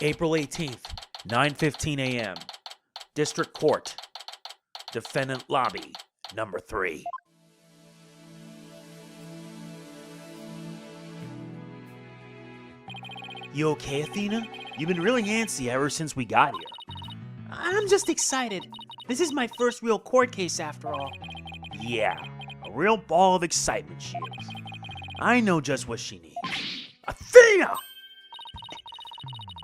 April 18th, 9:15 a.m. District Court. Defendant Lobby, number 3. You okay, Athena? You've been really antsy ever since we got here. I'm just excited. This is my first real court case after all. Yeah, a real ball of excitement she is. I know just what she needs. Athena!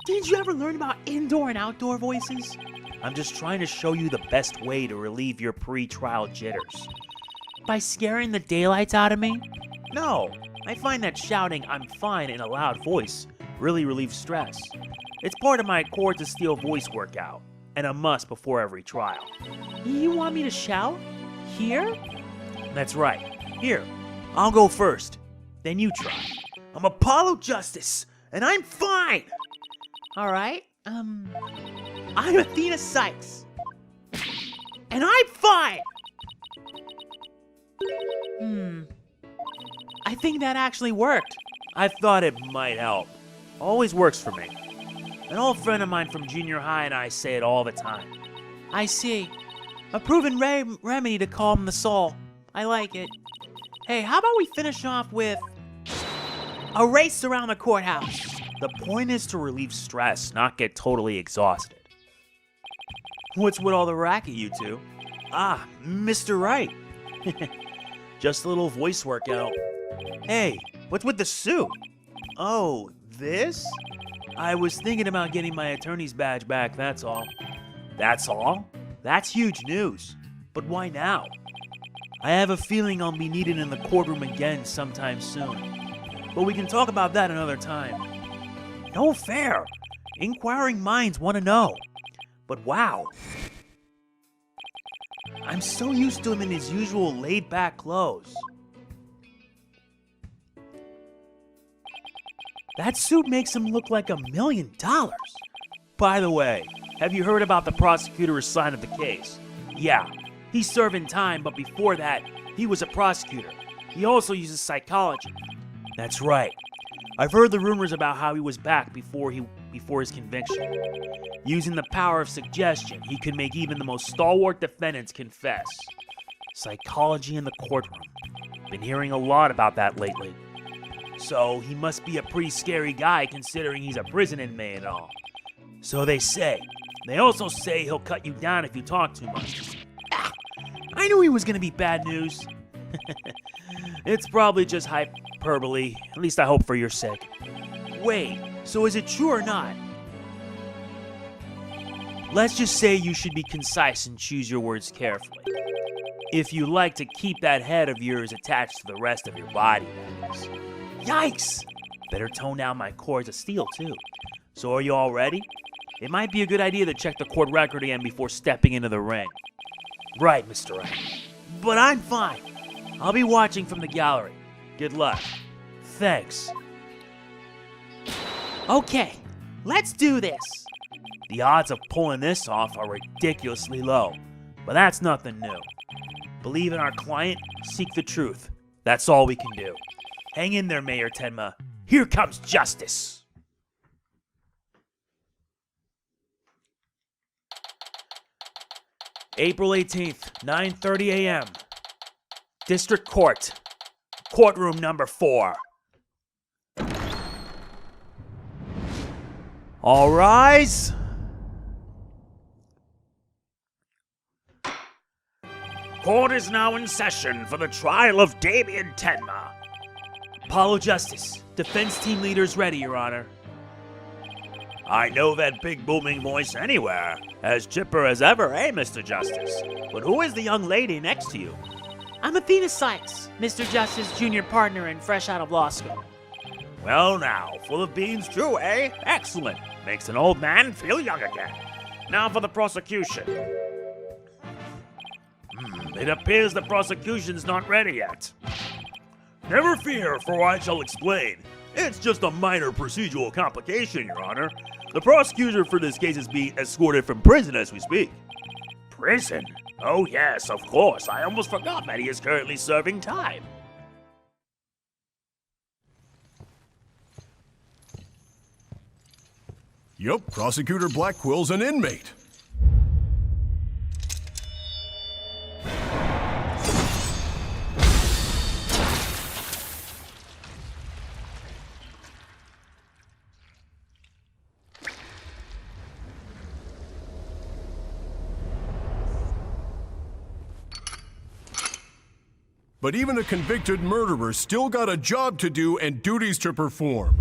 Didn't you ever learn about indoor and outdoor voices? I'm just trying to show you the best way to relieve your pre-trial jitters. By scaring the daylights out of me? No, I find that shouting "I'm fine" in a loud voice really relieves stress. It's part of my core to steel voice workout, and a must before every trial. You want me to shout? Here? That's right. Here, I'll go first. Then you try. I'm Apollo Justice, and I'm fine! Alright, I'm Athena Sykes. And I'm fine! I think that actually worked. I thought it might help. Always works for me. An old friend of mine from junior high and I say it all the time. I see. A proven remedy to calm the soul. I like it. Hey, how about we finish off with a race around the courthouse? The point is to relieve stress, not get totally exhausted. What's with all the racket, you two? Ah, Mr. Wright. Just a little voice workout. Hey, what's with the suit? Oh, this? I was thinking about getting my attorney's badge back, that's all. That's all? That's huge news. But why now? I have a feeling I'll be needed in the courtroom again sometime soon. But we can talk about that another time. No fair. Inquiring minds want to know. But wow. I'm so used to him in his usual laid-back clothes. That suit makes him look like $1 million. By the way, have you heard about the prosecutor's side of the case? Yeah, he's serving time, but before that, he was a prosecutor. He also uses psychology. That's right. I've heard the rumors about how he was back before his conviction. Using the power of suggestion, he could make even the most stalwart defendants confess. Psychology in the courtroom. Been hearing a lot about that lately. So he must be a pretty scary guy considering he's a prison inmate and all. So they say. They also say he'll cut you down if you talk too much. I knew he was gonna be bad news. It's probably just hyperbole. At least I hope for your sake. Wait, so is it true or not? Let's just say you should be concise and choose your words carefully. If you like to keep that head of yours attached to the rest of your body, that is. Yikes! Better tone down my cords of steel, too. So are you all ready? It might be a good idea to check the court record again before stepping into the ring. Right, Mr. Wright. But I'm fine. I'll be watching from the gallery. Good luck. Thanks. Okay, let's do this. The odds of pulling this off are ridiculously low, but that's nothing new. Believe in our client, seek the truth. That's all we can do. Hang in there, Mayor Tenma. Here comes justice. April 18th, 9:30 a.m. District Court. Courtroom number 4. All rise. Court is now in session for the trial of Damien Tenma. Apollo Justice, defense team leaders ready, Your Honor. I know that big booming voice anywhere. As chipper as ever, eh, Mr. Justice? But who is the young lady next to you? I'm Athena Sykes, Mr. Justice's junior partner and fresh out of law school. Well now, full of beans true, eh? Excellent. Makes an old man feel young again. Now for the prosecution. It appears the prosecution's not ready yet. Never fear, for I shall explain. It's just a minor procedural complication, Your Honor. The prosecutor for this case is being escorted from prison as we speak. Prison? Oh yes, of course. I almost forgot that he is currently serving time. Yup, Prosecutor Blackquill's an inmate. But even a convicted murderer still got a job to do and duties to perform.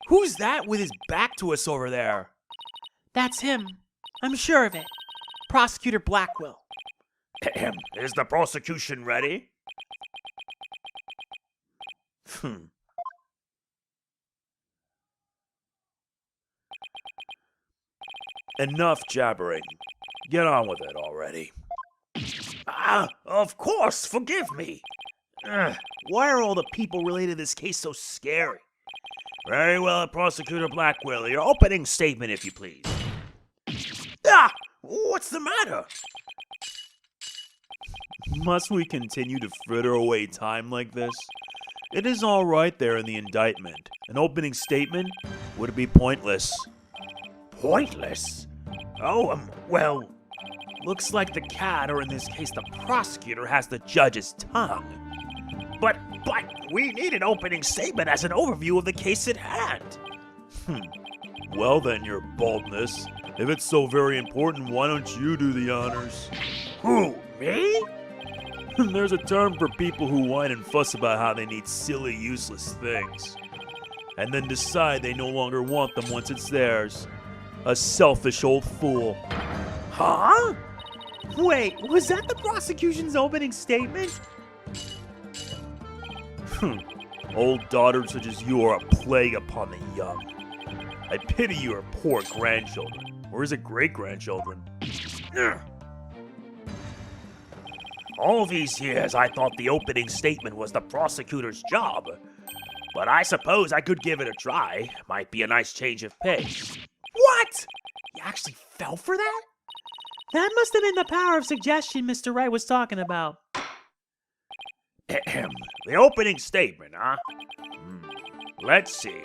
Who's that with his back to us over there? That's him. I'm sure of it. Prosecutor Blackquill. Is the prosecution ready? Enough jabbering. Get on with it already. Of course, forgive me. Why are all the people related to this case so scary? Very well, Prosecutor Blackquill, your opening statement, if you please. What's the matter? Must we continue to fritter away time like this? It is all right there in the indictment. An opening statement would be pointless. Pointless? Oh, well, looks like the cat, or in this case the prosecutor, has the judge's tongue. But we need an opening statement as an overview of the case at hand. Well then, your boldness. If it's so very important, why don't you do the honors? Who, me? There's a term for people who whine and fuss about how they need silly, useless things. And then decide they no longer want them once it's theirs. A selfish old fool. Huh? Wait, was that the prosecution's opening statement? Old daughters such as you are a plague upon the young. I pity your poor grandchildren. Or is it great-grandchildren? All these years I thought the opening statement was the prosecutor's job. But I suppose I could give it a try. Might be a nice change of pace. What? You actually fell for that? That must have been the power of suggestion Mr. Wright was talking about. The opening statement, huh? Let's see here.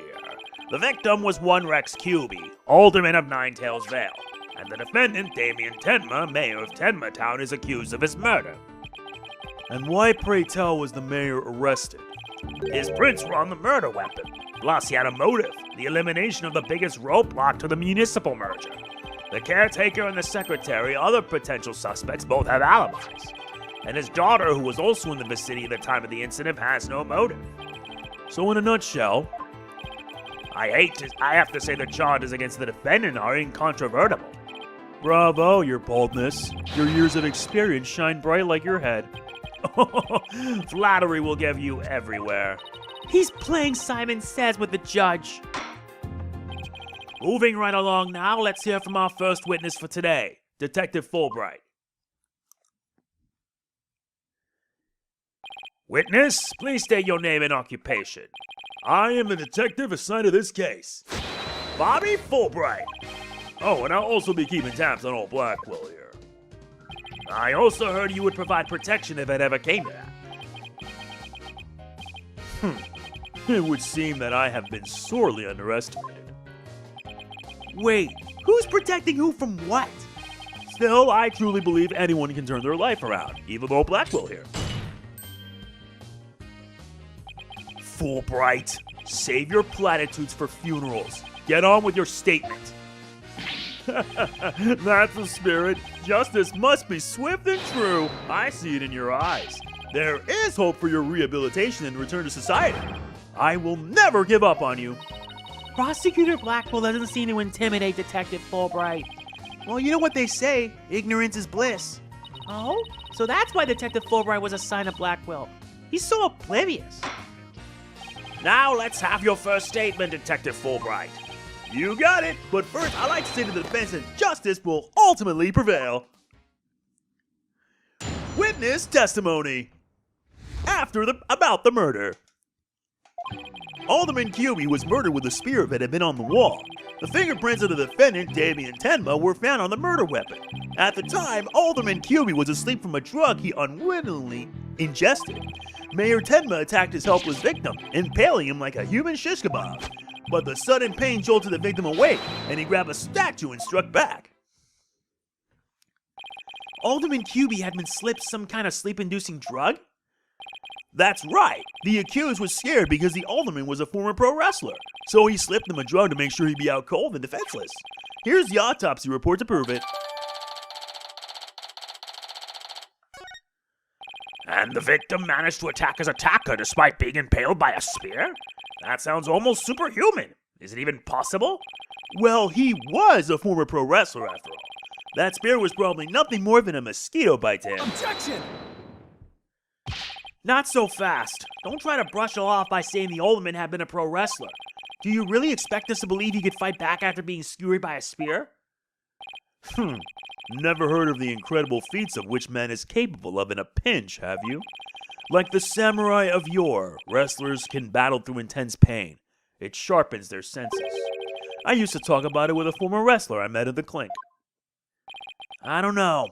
The victim was one Rex Cuby, alderman of Ninetails Vale, and the defendant, Damien Tenma, mayor of Tenma Town, is accused of his murder. And why, pray tell, was the mayor arrested? His prints were on the murder weapon. Plus, he had a motive, the elimination of the biggest roadblock to the municipal merger. The caretaker and the secretary, other potential suspects, both have alibis. And his daughter, who was also in the vicinity at the time of the incident, has no motive. So in a nutshell, I have to say the charges against the defendant are incontrovertible. Bravo, your boldness. Your years of experience shine bright like your head. Flattery will give you everywhere. He's playing Simon Says with the judge. Moving right along now, let's hear from our first witness for today, Detective Fulbright. Witness, please state your name and occupation. I am the detective assigned to this case, Bobby Fulbright. Oh, and I'll also be keeping tabs on old Blackquill here. I also heard you would provide protection if it ever came to that. It would seem that I have been sorely underestimated. Wait, who's protecting who from what? Still, I truly believe anyone can turn their life around, even old Blackquill here. Fulbright, save your platitudes for funerals. Get on with your statement. That's the spirit. Justice must be swift and true. I see it in your eyes. There is hope for your rehabilitation and return to society. I will never give up on you. Prosecutor Blackquill doesn't seem to intimidate Detective Fulbright. Well, you know what they say, ignorance is bliss. Oh? So that's why Detective Fulbright was assigned to Blackquill. He's so oblivious. Now let's have your first statement, Detective Fulbright. You got it, but first I'd like to say to the defense that justice will ultimately prevail. Witness testimony. About the murder. Alderman Cubey was murdered with a spear that had been on the wall. The fingerprints of the defendant, Damien Tenma, were found on the murder weapon. At the time, Alderman Cubey was asleep from a drug he unwittingly ingested. Mayor Tenma attacked his helpless victim, impaling him like a human shish kebab. But the sudden pain jolted the victim awake, and he grabbed a statue and struck back. Alderman Cubey had been slipped some kind of sleep-inducing drug? That's right. The accused was scared because the alderman was a former pro wrestler. So he slipped him a drug to make sure he'd be out cold and defenseless. Here's the autopsy report to prove it. And the victim managed to attack his attacker despite being impaled by a spear? That sounds almost superhuman. Is it even possible? Well, he was a former pro wrestler after all. That spear was probably nothing more than a mosquito bite to him. Objection! Not so fast. Don't try to brush it off by saying the alderman had been a pro wrestler. Do you really expect us to believe he could fight back after being skewered by a spear? Never heard of the incredible feats of which man is capable of in a pinch, have you? Like the samurai of yore, wrestlers can battle through intense pain. It sharpens their senses. I used to talk about it with a former wrestler I met at the Clink. I don't know.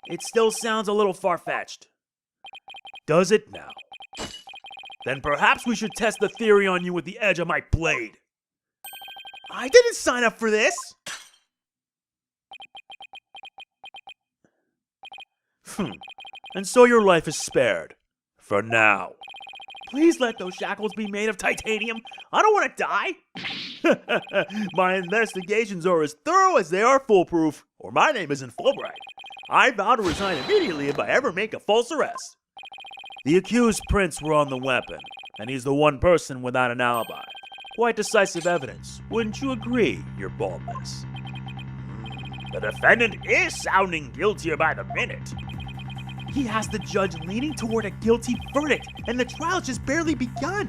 It still sounds a little far-fetched. Does it now? Then perhaps we should test the theory on you with the edge of my blade. I didn't sign up for this. And so your life is spared. For now. Please let those shackles be made of titanium. I don't want to die. My investigations are as thorough as they are foolproof, or my name isn't Fulbright. I vow to resign immediately if I ever make a false arrest. The accused prints were on the weapon, and he's the one person without an alibi. Quite decisive evidence, wouldn't you agree, your baldness? The defendant is sounding guiltier by the minute. He has the judge leaning toward a guilty verdict, and the trial's just barely begun.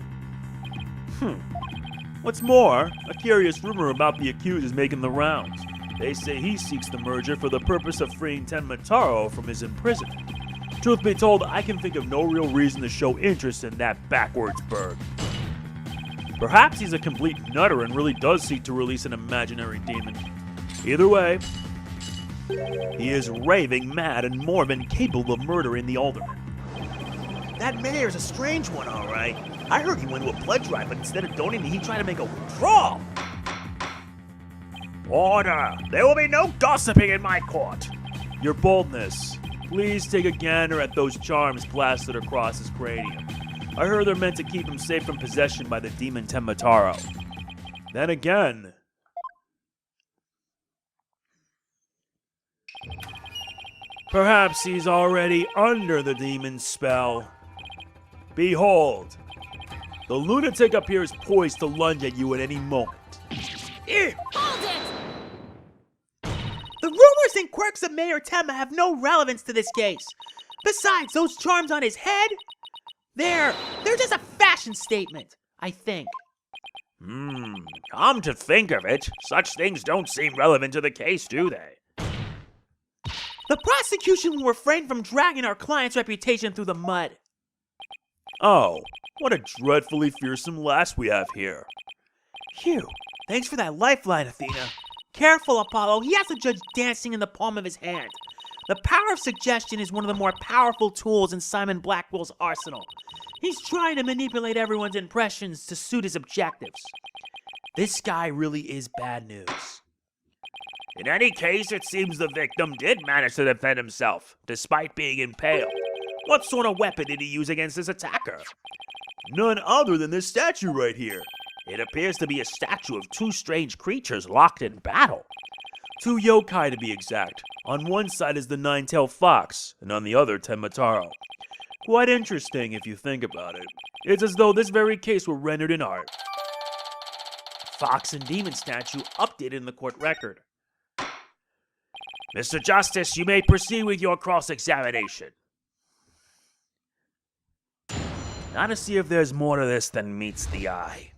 What's more, a curious rumor about the accused is making the rounds. They say he seeks the merger for the purpose of freeing Tenma Taro from his imprisonment. Truth be told, I can think of no real reason to show interest in that backwards bird. Perhaps he's a complete nutter and really does seek to release an imaginary demon. Either way, he is raving mad and more than capable of murdering the alderman. That mayor's a strange one, all right. I heard he went to a blood drive, but instead of donating, he tried to make a withdrawal. Order! There will be no gossiping in my court! Your boldness, please take a gander at those charms plastered across his cranium. I heard they're meant to keep him safe from possession by the demon Tenma Taro. Then again, perhaps he's already under the demon's spell. Behold, the lunatic up here is poised to lunge at you at any moment. Hold it! The rumors and quirks of Mayor Tenma have no relevance to this case. Besides, those charms on his head, they're just a fashion statement, I think. Come to think of it, such things don't seem relevant to the case, do they? The prosecution will refrain from dragging our client's reputation through the mud. Oh, what a dreadfully fearsome lass we have here. Phew, thanks for that lifeline, Athena. Careful, Apollo, he has the judge dancing in the palm of his hand. The power of suggestion is one of the more powerful tools in Simon Blackquill's arsenal. He's trying to manipulate everyone's impressions to suit his objectives. This guy really is bad news. In any case, it seems the victim did manage to defend himself, despite being impaled. What sort of weapon did he use against his attacker? None other than this statue right here. It appears to be a statue of two strange creatures locked in battle. Two yokai to be exact. On one side is the nine-tailed fox, and on the other Tenma Taro. Quite interesting if you think about it. It's as though this very case were rendered in art. Fox and demon statue updated in the court record. Mr. Justice, you may proceed with your cross-examination. Now to see if there's more to this than meets the eye.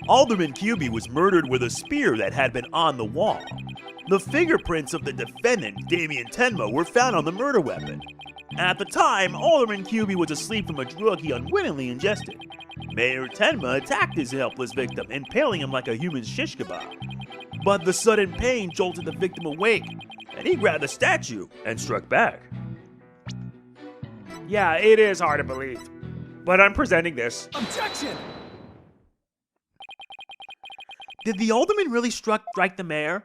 Alderman Cubey was murdered with a spear that had been on the wall. The fingerprints of the defendant, Damien Tenma, were found on the murder weapon. At the time, Alderman QB was asleep from a drug he unwittingly ingested. Mayor Tenma attacked his helpless victim, impaling him like a human shish kebab. But the sudden pain jolted the victim awake, and he grabbed the statue and struck back. Yeah, it is hard to believe. But I'm presenting this. Objection! Did the alderman really strike the mayor?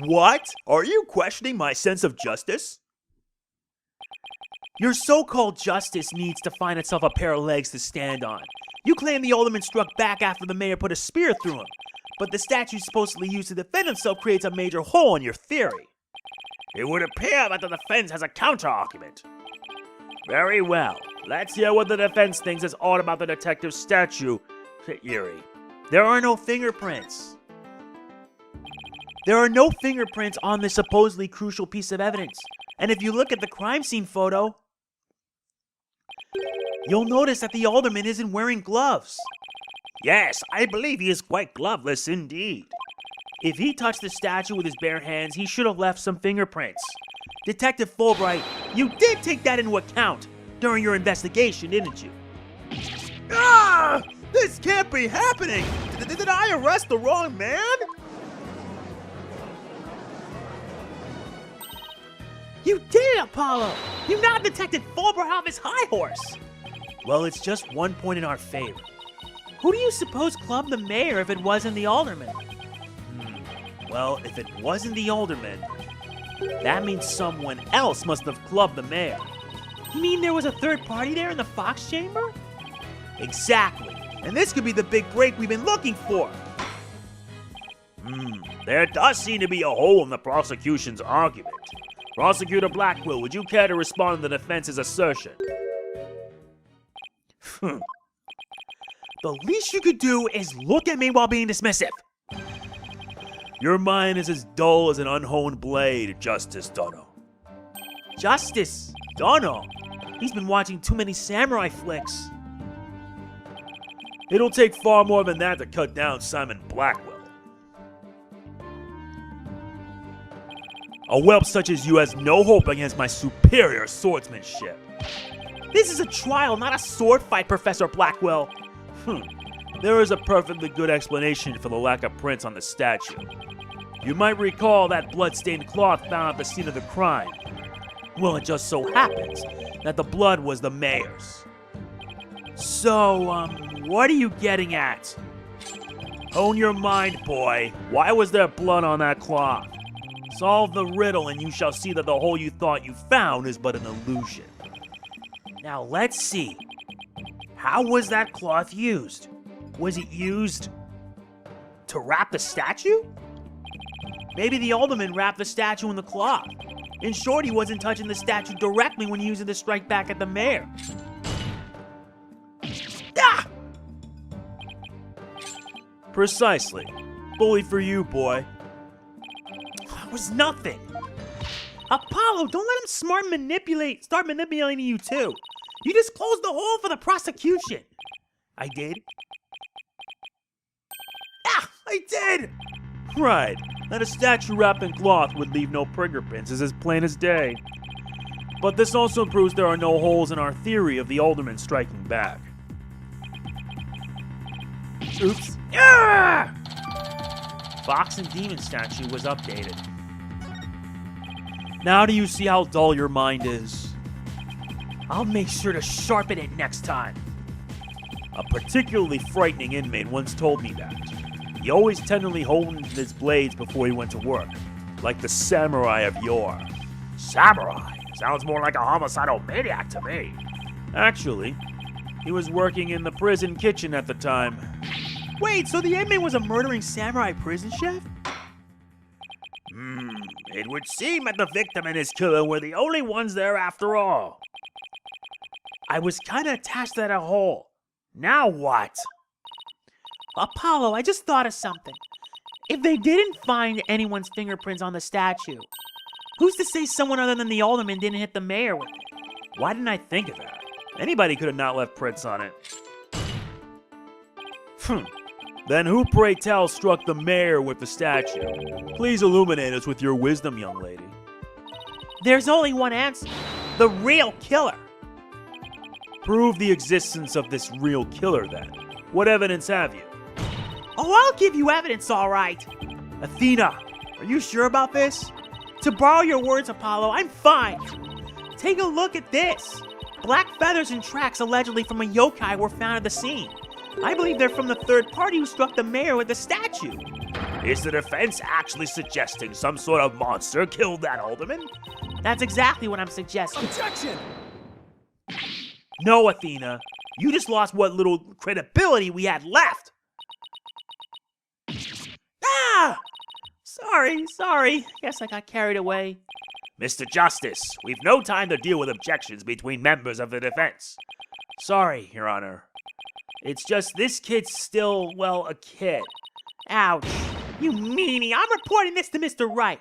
What? Are you questioning my sense of justice? Your so-called justice needs to find itself a pair of legs to stand on. You claim the alderman struck back after the mayor put a spear through him, but the statue supposedly used to defend himself creates a major hole in your theory. It would appear that the defense has a counter-argument. Very well. Let's hear what the defense thinks is odd about the detective's statue theory. There are no fingerprints. There are no fingerprints on this supposedly crucial piece of evidence. And if you look at the crime scene photo, you'll notice that the alderman isn't wearing gloves. Yes, I believe he is quite gloveless indeed. If he touched the statue with his bare hands, he should have left some fingerprints. Detective Fulbright, you did take that into account during your investigation, didn't you? Ah! This can't be happening! Did I arrest the wrong man? You did it, Apollo! You now detected Fulbright off his high horse! Well, it's just 1 point in our favor. Who do you suppose clubbed the mayor if it wasn't the alderman? Well, if it wasn't the alderman, that means someone else must have clubbed the mayor. You mean there was a third party there in the Fox chamber? Exactly. And this could be the big break we've been looking for. There does seem to be a hole in the prosecution's argument. Prosecutor Blackquill, would you care to respond to the defense's assertion? The least you could do is look at me while being dismissive. Your mind is as dull as an unhoned blade, Justice Dono. Justice Dono? He's been watching too many samurai flicks. It'll take far more than that to cut down Simon Blackquill. A whelp such as you has no hope against my superior swordsmanship. This is a trial, not a sword fight, Professor Blackquill. There is a perfectly good explanation for the lack of prints on the statue. You might recall that blood-stained cloth found at the scene of the crime. Well, it just so happens that the blood was the mayor's. So, what are you getting at? Own your mind, boy. Why was there blood on that cloth? Solve the riddle and you shall see that the hole you thought you found is but an illusion. Now let's see. How was that cloth used? Was it used to wrap the statue? Maybe the alderman wrapped the statue in the cloth. In short, he wasn't touching the statue directly when using the strike back at the mayor. Ah! Precisely. Bully for you, boy. It was nothing. Apollo, don't let him start manipulating you too. You just closed the hole for the prosecution. I did? Ah, I did! Right. That a statue wrapped in cloth would leave no fingerprints is as plain as day. But this also proves there are no holes in our theory of the alderman striking back. Oops. Ah! Fox and Demon statue was updated. Now do you see how dull your mind is? I'll make sure to sharpen it next time. A particularly frightening inmate once told me that. He always tenderly honed his blades before he went to work, like the samurai of yore. Samurai? Sounds more like a homicidal maniac to me. Actually, he was working in the prison kitchen at the time. Wait, so the inmate was a murdering samurai prison chef? It would seem that the victim and his killer were the only ones there after all. I was kind of attached to that hole. Now what? Apollo, I just thought of something. If they didn't find anyone's fingerprints on the statue, who's to say someone other than the alderman didn't hit the mayor with it? Why didn't I think of that? Anybody could have not left prints on it. Then who, pray tell, struck the mayor with the statue? Please illuminate us with your wisdom, young lady. There's only one answer. The real killer. Prove the existence of this real killer, then. What evidence have you? Oh, I'll give you evidence, all right. Athena, are you sure about this? To borrow your words, Apollo, I'm fine. Take a look at this. Black feathers and tracks allegedly from a yokai were found at the scene. I believe they're from the third party who struck the mayor with the statue. Is the defense actually suggesting some sort of monster killed that alderman? That's exactly what I'm suggesting. Objection! No, Athena. You just lost what little credibility we had left. Ah! Sorry. Guess I got carried away. Mr. Justice, we've no time to deal with objections between members of the defense. Sorry, Your Honor. It's just this kid's still, well, a kid. Ouch. You meanie. I'm reporting this to Mr. Wright.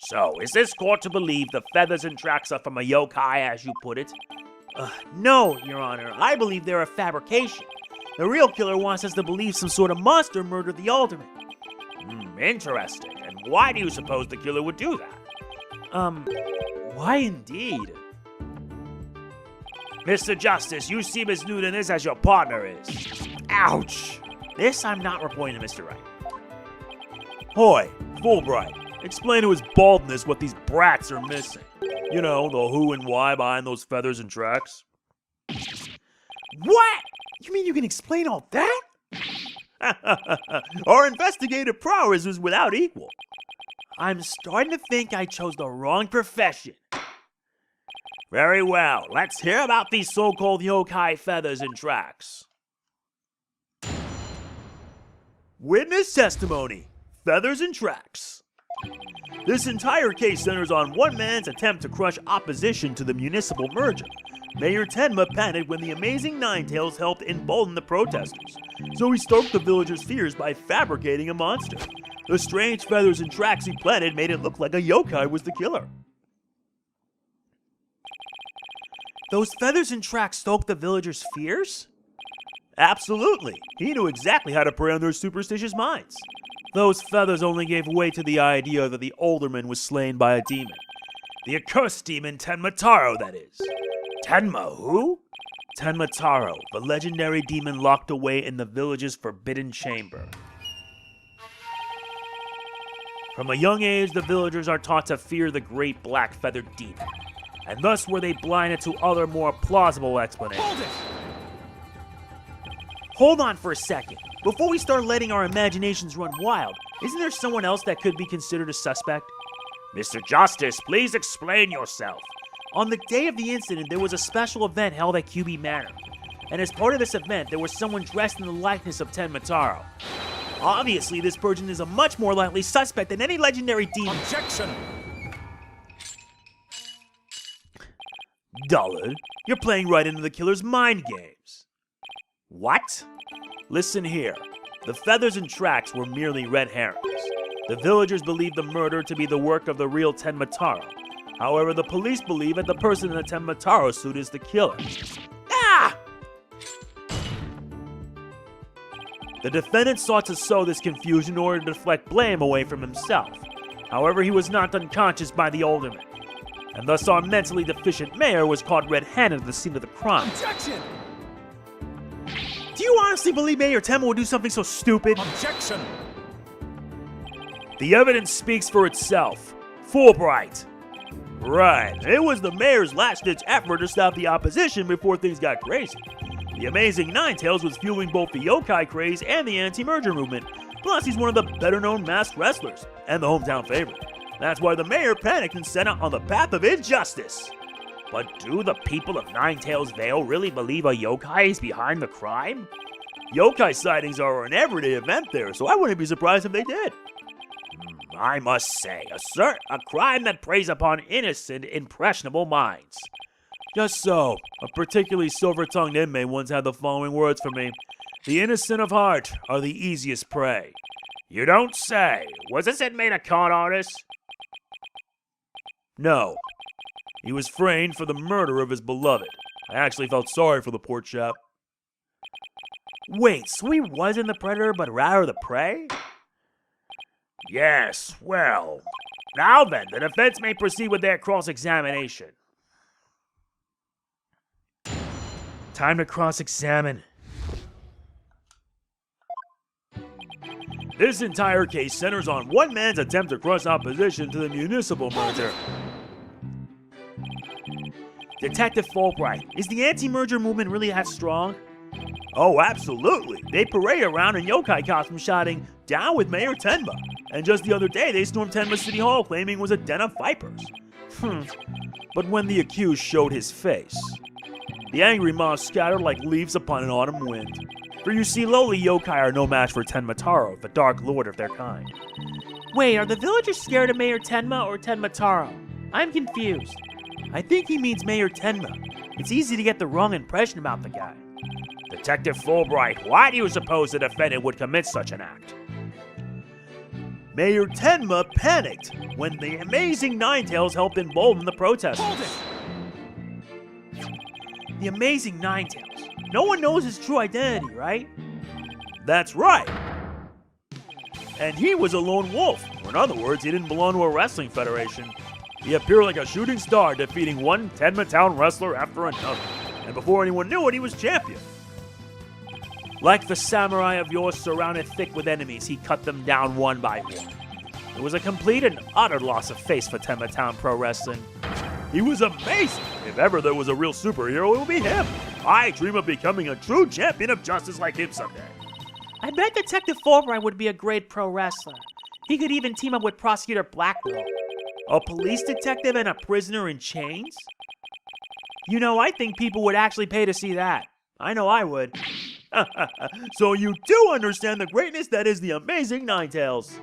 So, is this court to believe the feathers and tracks are from a yokai, as you put it? No, Your Honor. I believe they're a fabrication. The real killer wants us to believe some sort of monster murdered the alderman. Interesting. And why do you suppose the killer would do that? Why indeed? Mr. Justice, you seem as new to this as your partner is. Ouch! This I'm not reporting to Mr. Wright. Hoy, Fulbright, explain to his baldness what these brats are missing. You know, the who and why behind those feathers and tracks. What? You mean you can explain all that? Our investigative prowess is without equal. I'm starting to think I chose the wrong profession. Very well, let's hear about these so-called yokai feathers and tracks. Witness testimony. Feathers and tracks. This entire case centers on one man's attempt to crush opposition to the municipal merger. Mayor Tenma panicked when the amazing Ninetales helped embolden the protesters, so he stoked the villagers' fears by fabricating a monster. The strange feathers and tracks he planted made it look like a yokai was the killer. Those feathers and tracks stoked the villagers' fears? Absolutely. He knew exactly how to prey on their superstitious minds. Those feathers only gave way to the idea that the alderman was slain by a demon. The accursed demon Tenma Taro, that is. Tenma who? Tenma Taro, the legendary demon locked away in the village's forbidden chamber. From a young age, the villagers are taught to fear the great black-feathered demon, and thus were they blinded to other more plausible explanations. Hold it! Hold on for a second. Before we start letting our imaginations run wild, isn't there someone else that could be considered a suspect? Mr. Justice, please explain yourself. On the day of the incident, there was a special event held at QB Manor. And as part of this event, there was someone dressed in the likeness of Tenma Taro. Obviously, this person is a much more likely suspect than any legendary demon. Objection! Dullard, you're playing right into the killer's mind games. What? Listen here. The feathers and tracks were merely red herrings. The villagers believed the murder to be the work of the real Tenma Taro. However, the police believe that the person in the Tenma Taro suit is the killer. Ah! The defendant sought to sow this confusion in order to deflect blame away from himself. However, he was knocked unconscious by the alderman, and thus our mentally deficient mayor was caught red-handed at the scene of the crime. Objection! Do you honestly believe Mayor Tenma would do something so stupid? Objection! The evidence speaks for itself. Fulbright. Right, it was the mayor's last-ditch effort to stop the opposition before things got crazy. The amazing Ninetales was fueling both the yokai craze and the anti-merger movement. Plus, he's one of the better-known masked wrestlers, and the hometown favorite. That's why the mayor panicked and set out on the path of injustice. But do the people of Ninetales Vale really believe a yokai is behind the crime? Yokai sightings are an everyday event there, so I wouldn't be surprised if they did. I must say, a crime that preys upon innocent, impressionable minds. Just so. A particularly silver-tongued inmate once had the following words for me. The innocent of heart are the easiest prey. You don't say. Was this inmate a con artist? No. He was framed for the murder of his beloved. I actually felt sorry for the poor chap. Wait, so he wasn't the predator, but rather the prey? Yes, well. Now then, the defense may proceed with their cross-examination. Time to cross-examine. This entire case centers on one man's attempt to crush opposition to the municipal merger. Detective Fulbright, is the anti-merger movement really that strong? Oh, absolutely. They parade around in yokai costumes shouting, "Down with Mayor Tenma." And just the other day, they stormed Tenma City Hall claiming it was a den of vipers. But when the accused showed his face, The angry mob scattered like leaves upon an autumn wind. for you see, lowly yokai are no match for Tenma Taro, the dark lord of their kind. Wait, are the villagers scared of Mayor Tenma or Tenma Taro? I'm confused. I think he means Mayor Tenma. It's easy to get the wrong impression about the guy. Detective Fulbright, why do you suppose the defendant would commit such an act? Mayor Tenma panicked when the amazing Ninetales helped embolden the protesters. The amazing Ninetales. No one knows his true identity, right? That's right. And he was a lone wolf, or in other words, he didn't belong to a wrestling federation. He appeared like a shooting star, defeating one Tenma Town wrestler after another. And before anyone knew it, he was champion. Like the samurai of yore surrounded thick with enemies, he cut them down one by one. It was a complete and utter loss of face for Tenma Town Pro Wrestling. He was amazing. If ever there was a real superhero, it would be him. I dream of becoming a true champion of justice like him someday. I bet Detective Fulbright would be a great pro wrestler. He could even team up with Prosecutor Blackquill. A police detective and a prisoner in chains? You know, I think people would actually pay to see that. I know I would. So you do understand the greatness that is the amazing Ninetales.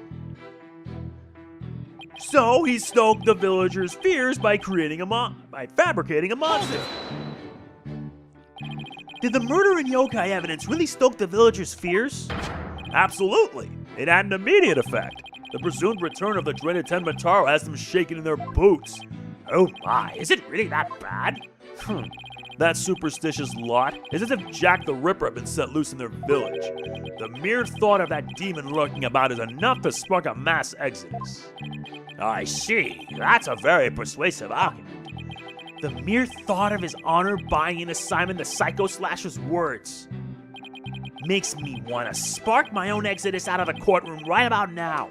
So he stoked the villagers' fears by fabricating a monster. Did the murder and yokai evidence really stoke the villagers' fears? Absolutely. It had an immediate effect. The presumed return of the dreaded Tenma Taro has them shaking in their boots. Oh my, is it really that bad? That superstitious lot is as if Jack the Ripper had been set loose in their village. The mere thought of that demon lurking about is enough to spark a mass exodus. I see. That's a very persuasive argument. The mere thought of his honor buying into Simon the Psycho Slasher's words makes me want to spark my own exodus out of the courtroom right about now.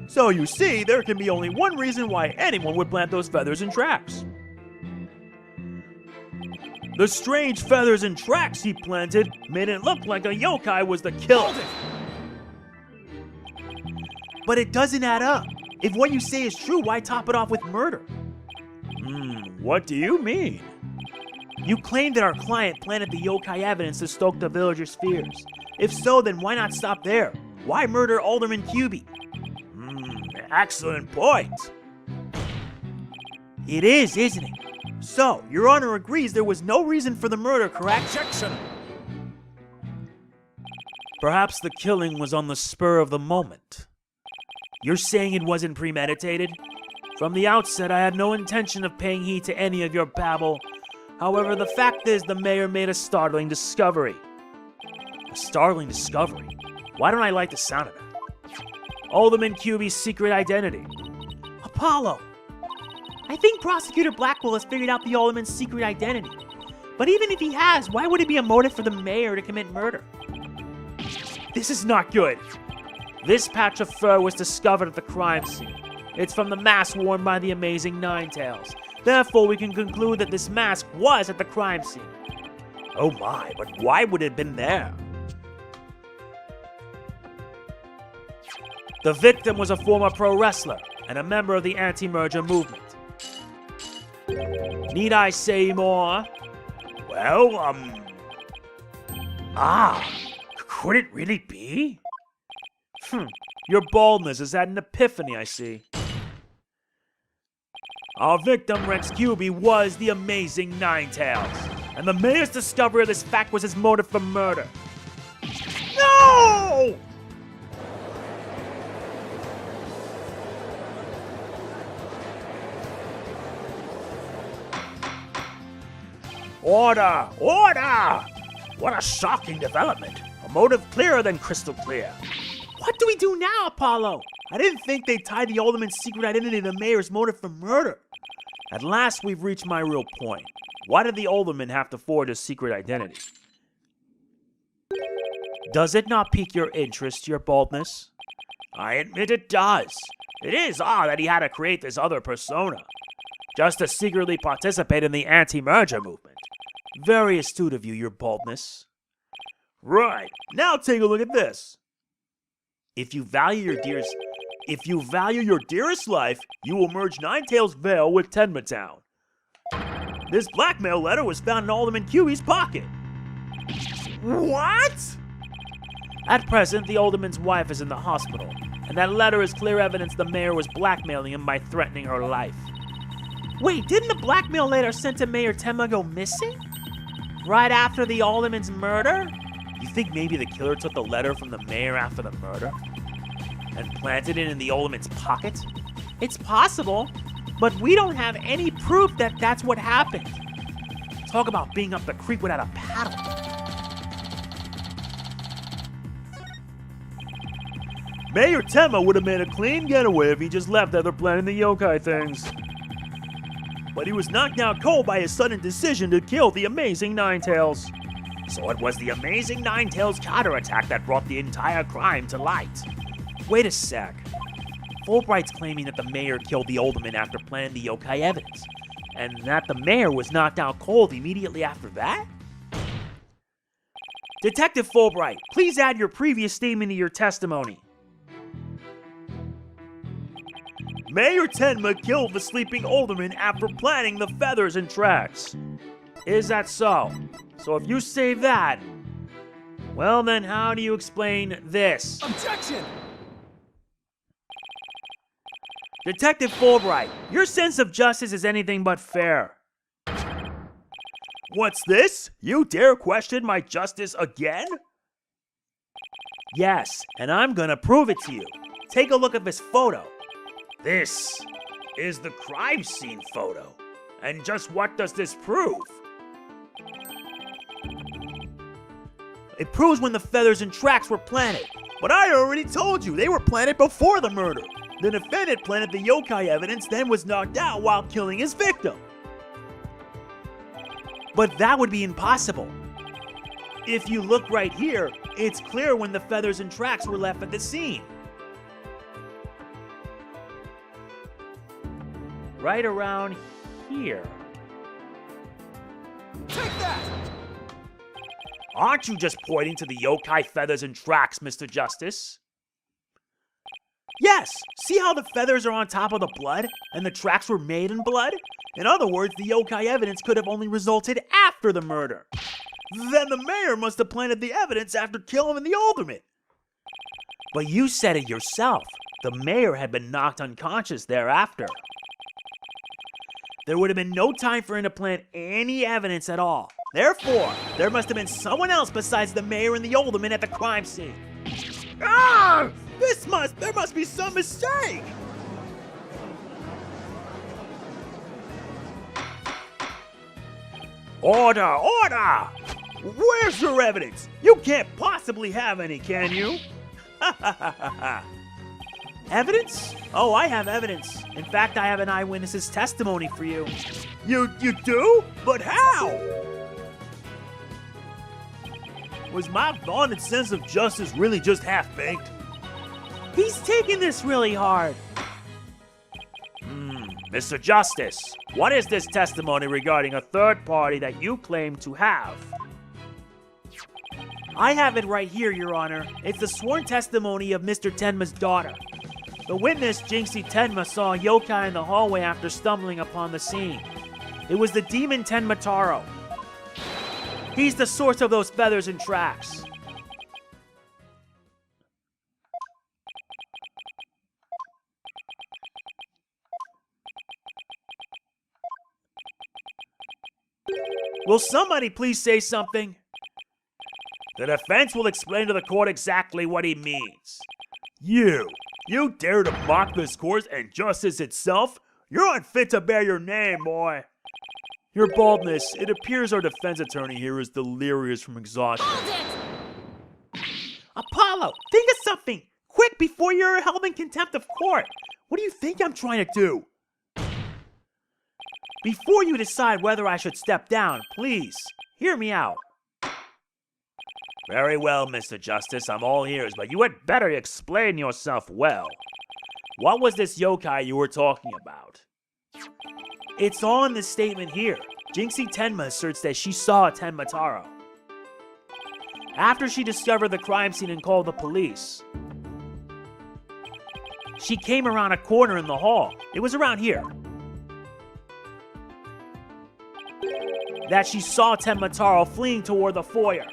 So you see, there can be only one reason why anyone would plant those feathers and tracks. The strange feathers and tracks he planted made it look like a yokai was the killer. But it doesn't add up. If what you say is true, why top it off with murder? What do you mean? You claim that our client planted the yokai evidence to stoke the villagers' fears. If so, then why not stop there? Why murder Alderman Cubey? Excellent point. It is, isn't it? So, Your Honor agrees there was no reason for the murder, correct? Objection! Perhaps the killing was on the spur of the moment. You're saying it wasn't premeditated? From the outset, I had no intention of paying heed to any of your babble. However, the fact is the mayor made a startling discovery. A startling discovery? Why don't I like the sound of that? Alderman Cubey's secret identity. Apollo! I think Prosecutor Blackquill has figured out the Alderman's secret identity. But even if he has, why would it be a motive for the mayor to commit murder? This is not good. This patch of fur was discovered at the crime scene. It's from the mask worn by the amazing Ninetales. Therefore, we can conclude that this mask was at the crime scene. Oh my, but why would it have been there? The victim was a former pro wrestler and a member of the anti-merger movement. Need I say more? Well, could it really be? Your baldness has had an epiphany, I see. Our victim, Rex Cubey, was the amazing Ninetales, and the mayor's discovery of this fact was his motive for murder. No! Order! Order! What a shocking development. motive clearer than crystal clear. What do we do now, Apollo? I didn't think they'd tie the Alderman's secret identity to the mayor's motive for murder. At last, we've reached my real point. Why did the Alderman have to forge a secret identity? Does it not pique your interest, your boldness? I admit it does. It is odd that he had to create this other persona, just to secretly participate in the anti-merger movement. Very astute of you, your boldness. Right, now take a look at this. If you value your dearest life, you will merge Ninetails' Vale with Tenma Town. This blackmail letter was found in Alderman QB's pocket. What? At present, the Alderman's wife is in the hospital, and that letter is clear evidence the mayor was blackmailing him by threatening her life. Wait, didn't the blackmail letter sent to Mayor Tenma go missing? Right after the Alderman's murder? You think maybe the killer took the letter from the mayor after the murder and planted it in the Alderman's pocket? It's possible, but we don't have any proof that that's what happened. Talk about being up the creek without a paddle. Mayor Tenma would have made a clean getaway if he just left after planning the yokai things. But he was knocked out cold by his sudden decision to kill the amazing Ninetails. So it was the amazing Ninetails counterattack that brought the entire crime to light. Wait a sec. Fulbright's claiming that the mayor killed the Alderman after planting the yokai evidence, and that the mayor was knocked out cold immediately after that? Detective Fulbright, please add your previous statement to your testimony. Mayor Tenma killed the sleeping Alderman after planting the feathers and tracks. Is that so? So if you say that, well then how do you explain this? Objection! Detective Fulbright, your sense of justice is anything but fair. What's this? You dare question my justice again? Yes, and I'm gonna prove it to you. Take a look at this photo. This is the crime scene photo. And just what does this prove? It proves when the feathers and tracks were planted. But I already told you, they were planted before the murder. The defendant planted the yokai evidence, then was knocked out while killing his victim. But that would be impossible. If you look right here, it's clear when the feathers and tracks were left at the scene. Right around here. Take that! Aren't you just pointing to the yokai feathers and tracks, Mr. Justice? Yes! See how the feathers are on top of the blood, and the tracks were made in blood? In other words, the yokai evidence could have only resulted after the murder. Then the mayor must have planted the evidence after killing the Alderman. But you said it yourself. The mayor had been knocked unconscious thereafter. There would have been no time for him to plant any evidence at all. Therefore, there must have been someone else besides the mayor and the Alderman at the crime scene. Ah! There must be some mistake! Order! Order! Where's your evidence? You can't possibly have any, can you? Evidence? Oh, I have evidence. In fact, I have an eyewitness's testimony for you. You do? But how? Was my vaunted sense of justice really just half-baked? He's taking this really hard. Mr. Justice, what is this testimony regarding a third party that you claim to have? I have it right here, Your Honor. It's the sworn testimony of Mr. Tenma's daughter. The witness, Jinxie Tenma, saw a yokai in the hallway after stumbling upon the scene. It was the demon Tenma Taro. He's the source of those feathers and tracks. Will somebody please say something? The defense will explain to the court exactly what he means. You dare to mock this court and justice itself? You're unfit to bear your name, boy. Your boldness, it appears our defense attorney here is delirious from exhaustion. Hold it! Apollo, think of something! Quick, before you're held in contempt of court! What do you think I'm trying to do? Before you decide whether I should step down, please, hear me out. Very well, Mr. Justice, I'm all ears, but you had better explain yourself well. What was this yokai you were talking about? It's all in this statement here. Jinxie Tenma asserts that she saw Tenma Taro after she discovered the crime scene and called the police. She came around a corner in the hall. It was around here. That she saw Tenma Taro fleeing toward the foyer.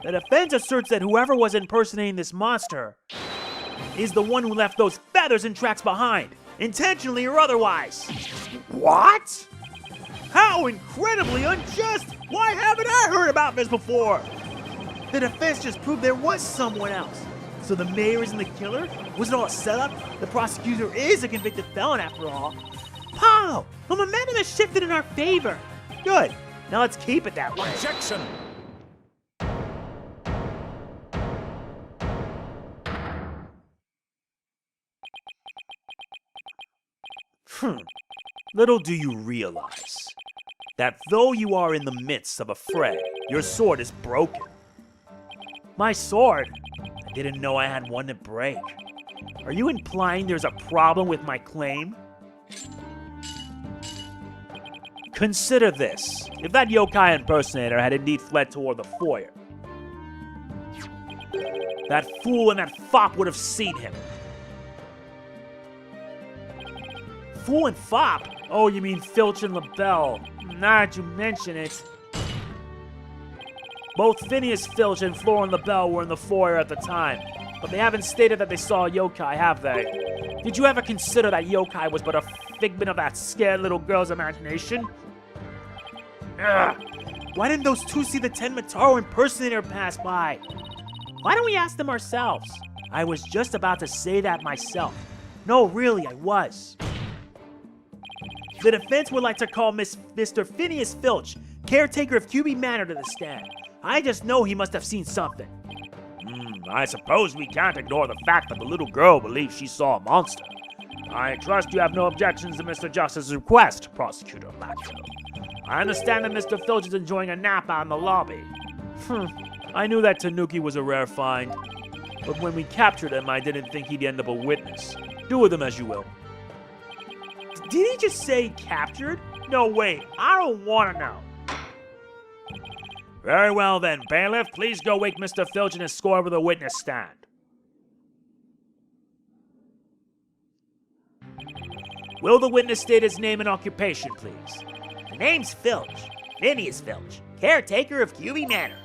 The defense asserts that whoever was impersonating this monster is the one who left those feathers and tracks behind, intentionally or otherwise. What? How incredibly unjust! Why haven't I heard about this before? The defense just proved there was someone else. So the mayor isn't the killer? Was it all a setup? The prosecutor is a convicted felon after all. Paulo, the momentum has shifted in our favor. Good. Now let's keep it that way. Objection! Little do you realize that though you are in the midst of a fray, your sword is broken. My sword? I didn't know I had one to break. Are you implying there's a problem with my claim? Consider this. If that yokai impersonator had indeed fled toward the foyer, that fool and that fop would have seen him. Fool and fop? Oh, you mean Filch and LaBelle. Now that you mention it. Both Phineas Filch and Flora and LaBelle were in the foyer at the time, but they haven't stated that they saw a yokai, have they? Did you ever consider that yokai was but a figment of that scared little girl's imagination? Ugh. Why didn't those two see the Tenma Taro impersonator pass by? Why don't we ask them ourselves? I was just about to say that myself. No, really, I was. The defense would like to call Mr. Phineas Filch, caretaker of QB Manor, to the stand. I just know he must have seen something. I suppose we can't ignore the fact that the little girl believes she saw a monster. I trust you have no objections to Mr. Justice's request, Prosecutor Blackquill. I understand that Mr. Filch is enjoying a nap out in the lobby. I knew that Tanuki was a rare find, but when we captured him, I didn't think he'd end up a witness. Do with him as you will. Did he just say captured? No, wait, I don't want to know. Very well then, bailiff, please go wake Mr. Filch and escort over the witness stand. Will the witness state his name and occupation, please? The name's Filch. Phineas Filch, caretaker of QB Manor.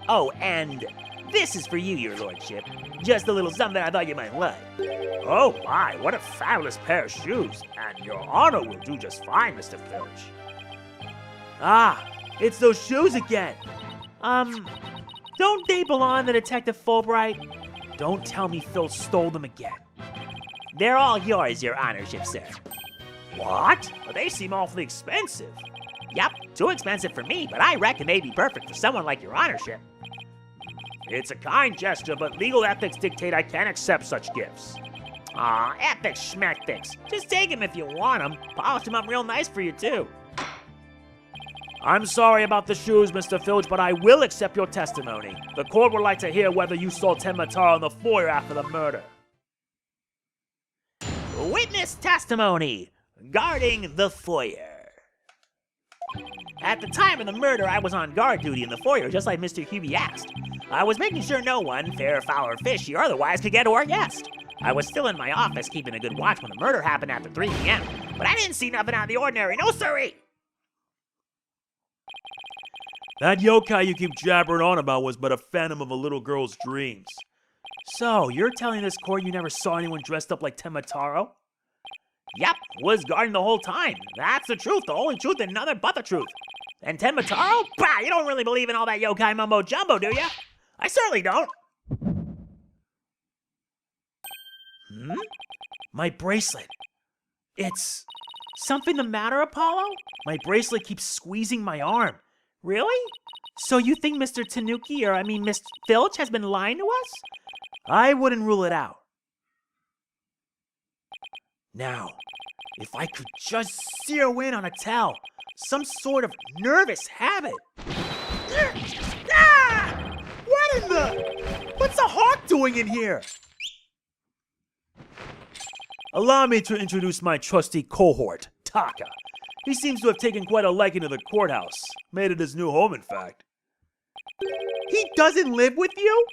Oh, and this is for you, your lordship. Just a little something I thought you might like. Oh my, what a fabulous pair of shoes. And your honor will do just fine, Mr. Filch. Ah, it's those shoes again. Don't they belong to Detective Fulbright? Don't tell me Phil stole them again. They're all yours, your honorship, sir. What? Well, they seem awfully expensive. Yup, too expensive for me, but I reckon they'd be perfect for someone like your honorship. It's a kind gesture, but legal ethics dictate I can't accept such gifts. Aw, ethics schmectics. Just take them if you want them. Polish them up real nice for you, too. I'm sorry about the shoes, Mr. Filch, but I will accept your testimony. The court would like to hear whether you saw Tenma Taro in the foyer after the murder. Witness testimony guarding the foyer. At the time of the murder, I was on guard duty in the foyer, just like Mr. Hubie asked. I was making sure no one, fair, foul, or fishy, or otherwise, could get to our guest. I was still in my office keeping a good watch when the murder happened after 3 p.m., but I didn't see nothing out of the ordinary, no siree! That yokai you keep jabbering on about was but a phantom of a little girl's dreams. So, you're telling this court you never saw anyone dressed up like Tenma Taro? Yep, was guarding the whole time. That's the truth, the only truth, and nothing but the truth. And Tenma Taro? Bah, you don't really believe in all that yokai mumbo-jumbo, do ya? I certainly don't. My bracelet. It's... something the matter, Apollo? My bracelet keeps squeezing my arm. Really? So you think Mr. Tanuki, Mr. Filch has been lying to us? I wouldn't rule it out. Now, if I could just zero in on a tell, some sort of nervous habit. Ah! What in the... What's a hawk doing in here? Allow me to introduce my trusty cohort, Taka. He seems to have taken quite a liking to the courthouse. Made it his new home, in fact. He doesn't live with you?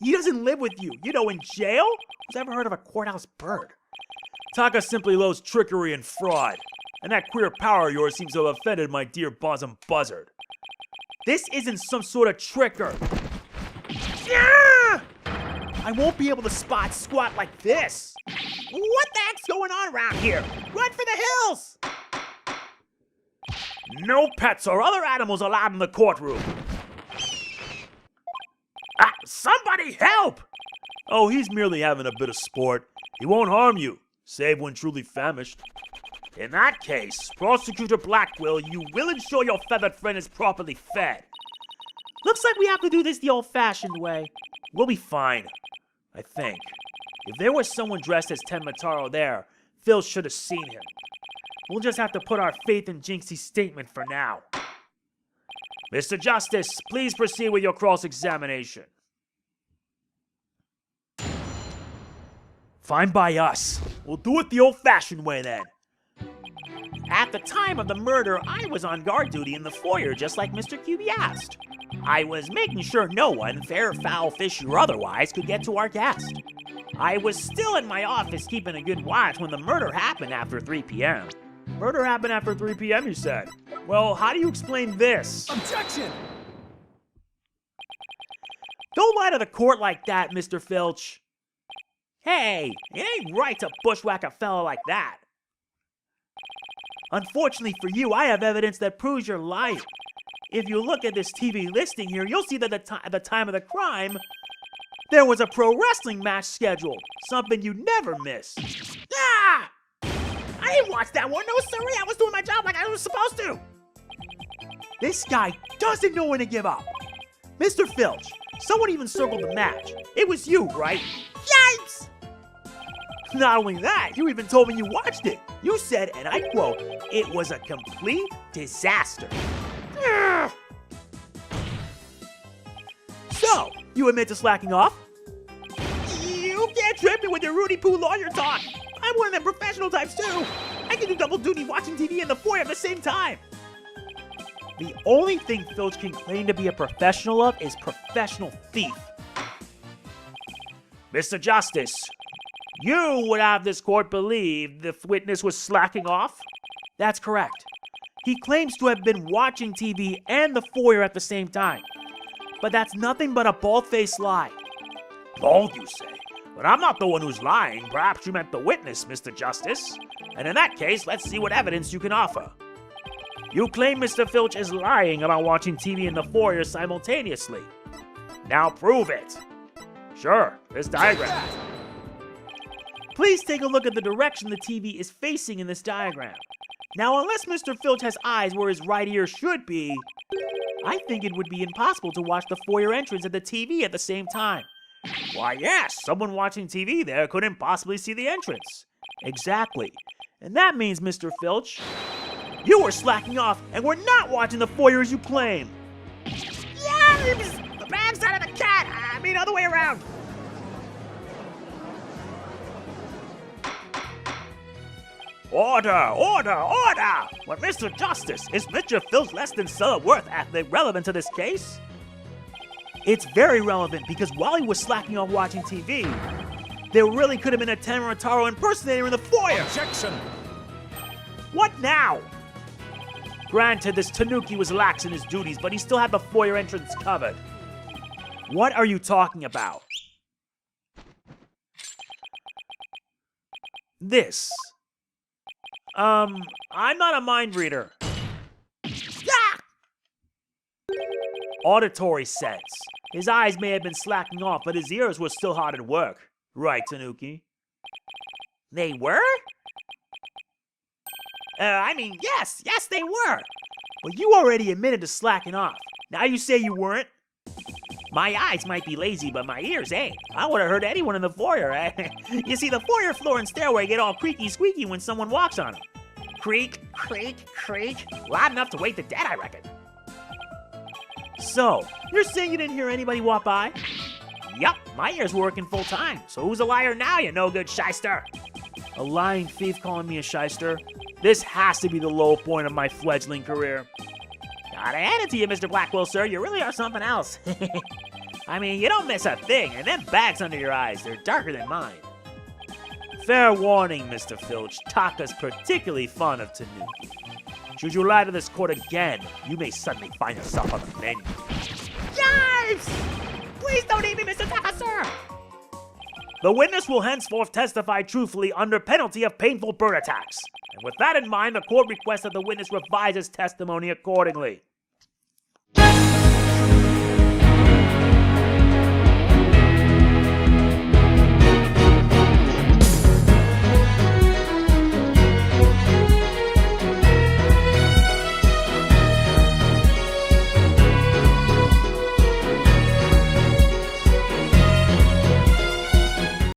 He doesn't live with you, in jail? Who's ever heard of a courthouse bird? Taka simply loves trickery and fraud. And that queer power of yours seems to have offended my dear bosom buzzard. This isn't some sort of tricker. Yeah! I won't be able to spot squat like this. What the heck's going on around here? Run for the hills! No pets or other animals allowed in the courtroom. Somebody help! Oh, he's merely having a bit of sport. He won't harm you, save when truly famished. In that case, Prosecutor Blackquill, you will ensure your feathered friend is properly fed. Looks like we have to do this the old-fashioned way. We'll be fine, I think. If there was someone dressed as Tenma Taro there, Phil should have seen him. We'll just have to put our faith in Jinxie's statement for now. Mr. Justice, please proceed with your cross-examination. Fine by us. We'll do it the old-fashioned way then. At the time of the murder, I was on guard duty in the foyer, just like Mr. QB asked. I was making sure no one, fair, foul, fishy, or otherwise, could get to our guest. I was still in my office keeping a good watch when the murder happened after 3 p.m. Murder happened after 3 p.m., you said. Well, how do you explain this? Objection! Don't lie to the court like that, Mr. Filch. Hey, it ain't right to bushwhack a fellow like that. Unfortunately for you, I have evidence that proves you're lying. If you look at this TV listing here, you'll see that at the time of the crime, there was a pro wrestling match scheduled. Something you never miss. Ah! I didn't watch that one. No, sorry. I was doing my job like I was supposed to. This guy doesn't know when to give up. Mr. Filch, someone even circled the match. It was you, right? Yikes! Not only that, you even told me you watched it. You said, and I quote, "It was a complete disaster." Ugh. So, you admit to slacking off? You can't trip me with your Rudy Poo lawyer talk. I'm one of them professional types too. I can do double duty watching TV and the foyer at the same time. The only thing Filch can claim to be a professional of is professional thief. Mr. Justice, you would have this court believe the witness was slacking off? That's correct. He claims to have been watching TV and the foyer at the same time. But that's nothing but a bald-faced lie. Bald, you say? But I'm not the one who's lying. Perhaps you meant the witness, Mr. Justice. And in that case, let's see what evidence you can offer. You claim Mr. Filch is lying about watching TV in the foyer simultaneously. Now prove it. Sure, this diagram. Please take a look at the direction the TV is facing in this diagram. Now, unless Mr. Filch has eyes where his right ear should be, I think it would be impossible to watch the foyer entrance and the TV at the same time. Why, yes, someone watching TV there couldn't possibly see the entrance. Exactly. And that means, Mr. Filch, you were slacking off and were not watching the foyer as you claim. Yeah, the backside of the cat. I mean, other way around. Order, order, order! But Mr. Justice, is Mr. Filch less than stellar worth athlete relevant to this case? It's very relevant because while he was slacking off watching TV, there really could have been a Tenma Taro impersonator in the foyer. Objection! What now? Granted, this Tanuki was lax in his duties, but he still had the foyer entrance covered. What are you talking about? This. I'm not a mind reader. Ah! Auditory sense. His eyes may have been slacking off, but his ears were still hard at work. Right, Tanuki? They were? Yes, they were. But you already admitted to slacking off. Now you say you weren't? My eyes might be lazy, but my ears ain't. I would have heard anyone in the foyer, eh? You see, the foyer floor and stairway get all creaky squeaky when someone walks on them. Creak, creak, creak. Loud enough to wake the dead, I reckon. So, you're saying you didn't hear anybody walk by? Yup, my ears were working full time. So who's a liar now, you no good shyster? A lying thief calling me a shyster? This has to be the low point of my fledgling career. Gotta hand it to you, Mr. Blackquill, sir. You really are something else. I mean, you don't miss a thing, and them bags under your eyes, they're darker than mine. Fair warning, Mr. Filch. Taka's particularly fond of Tanuki. Should you lie to this court again, you may suddenly find yourself on the menu. Yikes! Please don't eat me, Mr. Taka, sir! The witness will henceforth testify truthfully under penalty of painful bird attacks. And with that in mind, the court requests that the witness revise his testimony accordingly.